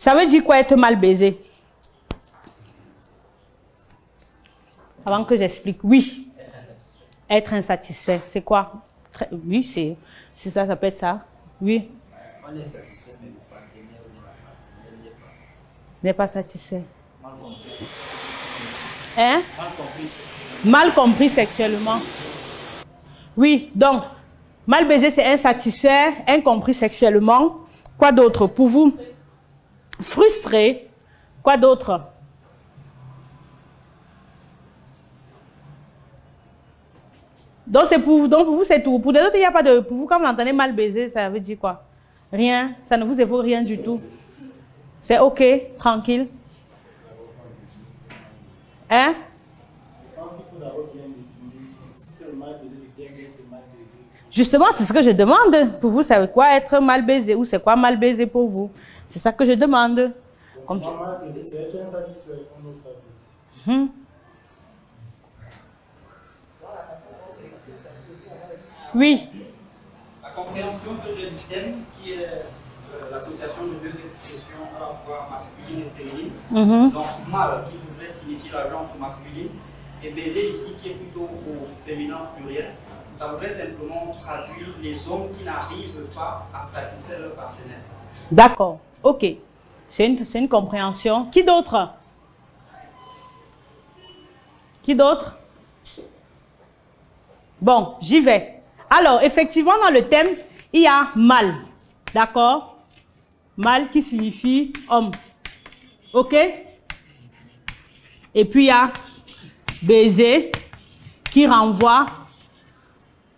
Ça veut dire quoi être mal baisé? Avant que j'explique, oui. Être insatisfait, c'est quoi? Oui, c'est ça, ça peut être ça. Oui. On est satisfait, mais le partenaire n'est pas satisfait. Mal compris. Hein? Mal compris sexuellement. Oui, donc, mal baisé, c'est insatisfait, incompris sexuellement. Quoi d'autre pour vous? Frustré. Quoi d'autre? Donc, c'est pour vous, c'est tout. Pour les autres, il n'y a pas de... Pour vous, quand vous entendez mal baiser, ça veut dire quoi? Rien. Ça ne vous évoque rien du tout. C'est OK, tranquille. Hein? Je pense qu'il faut d'abord bien définir. Si c'est le mal baisé, c'est bien, c'est mal baisé. Justement, c'est ce que je demande. Pour vous, c'est quoi être mal baisé? Ou c'est quoi mal baisé pour vous? C'est ça que je demande. Comme mal baisé, c'est être insatisfait, comme l'autre a dit. Oui. La compréhension que j'ai du thème, qui est l'association de deux expressions à la fois masculine et féminine. Donc, mal qui voudrait signifier la jante masculine, et baiser ici qui est plutôt au féminin pluriel. Ça voudrait simplement traduire les hommes qui n'arrivent pas à satisfaire leur partenaire. D'accord. OK. C'est une compréhension. Qui d'autre? Qui d'autre? Bon, j'y vais. Alors, effectivement, dans le thème, il y a mal. D'accord? Mal qui signifie homme. OK? Et puis, il y a baiser qui renvoie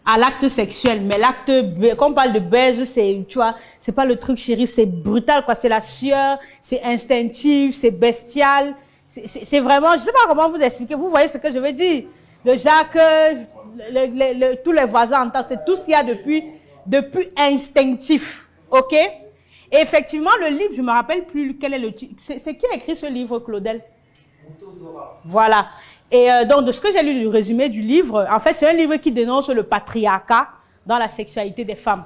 à l'acte sexuel. Mais l'acte, quand on parle de baiser, c'est, tu vois, c'est pas le truc chéri, c'est brutal, quoi. C'est la sueur, c'est instinctif, c'est bestial. C'est vraiment, je sais pas comment vous expliquer. Vous voyez ce que je veux dire? Le Jacques, tous les voisins entendent, c'est tout ce qu'il y a depuis instinctif. OK? Et effectivement, le livre, je me rappelle plus quel est le titre. C'est qui a écrit ce livre, Claudel? Voilà. Et donc, de ce que j'ai lu, le résumé du livre, en fait, c'est un livre qui dénonce le patriarcat dans la sexualité des femmes.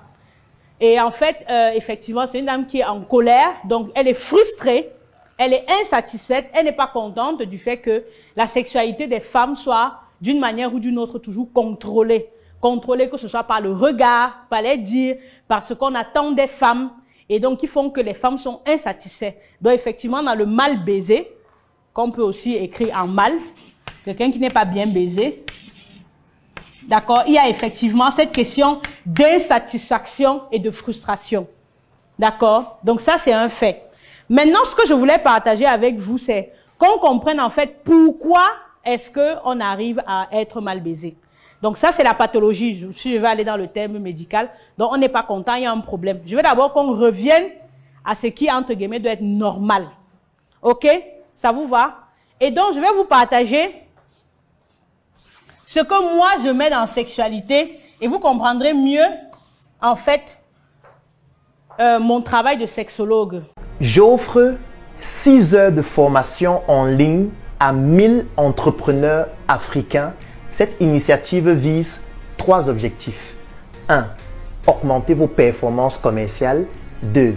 Et en fait, effectivement, c'est une dame qui est en colère, donc elle est frustrée, elle est insatisfaite, elle n'est pas contente du fait que la sexualité des femmes soit d'une manière ou d'une autre toujours contrôlée. Contrôlée que ce soit par le regard, par les dires, par ce qu'on attend des femmes, et donc qui font que les femmes sont insatisfaites. Donc effectivement, dans le mal baisé, qu'on peut aussi écrire en mal, quelqu'un qui n'est pas bien baisé, d'accord, il y a effectivement cette question d'insatisfaction et de frustration. D'accord? Donc ça, c'est un fait. Maintenant, ce que je voulais partager avec vous, c'est qu'on comprenne en fait pourquoi est-ce qu'on arrive à être mal baisé. Donc ça, c'est la pathologie. Si je vais aller dans le terme médical, donc on n'est pas content, il y a un problème. Je veux d'abord qu'on revienne à ce qui, entre guillemets, doit être normal. OK? Ça vous va? Et donc, je vais vous partager ce que moi, je mets dans sexualité et vous comprendrez mieux, en fait, mon travail de sexologue. J'offre 6 heures de formation en ligne à 1000 entrepreneurs africains. Cette initiative vise 3 objectifs. 1. Augmenter vos performances commerciales. 2.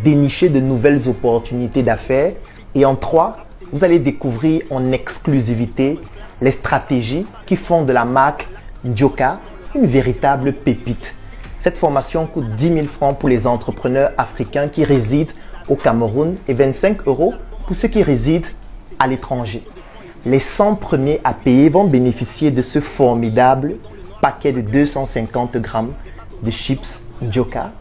Dénicher de nouvelles opportunités d'affaires. Et en 3, vous allez découvrir en exclusivité les stratégies qui font de la marque Ndjoka une véritable pépite. Cette formation coûte 10 000 francs pour les entrepreneurs africains qui résident au Cameroun et 25 € pour ceux qui résident à l'étranger. Les 100 premiers à payer vont bénéficier de ce formidable paquet de 250 grammes de chips Ndjoka.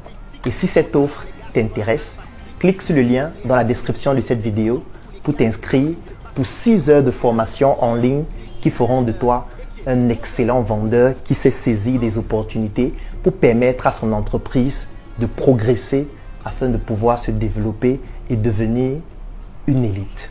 Et si cette offre t'intéresse, clique sur le lien dans la description de cette vidéo pour t'inscrire pour 6 heures de formation en ligne qui feront de toi un excellent vendeur qui sait saisir des opportunités pour permettre à son entreprise de progresser afin de pouvoir se développer et devenir une élite.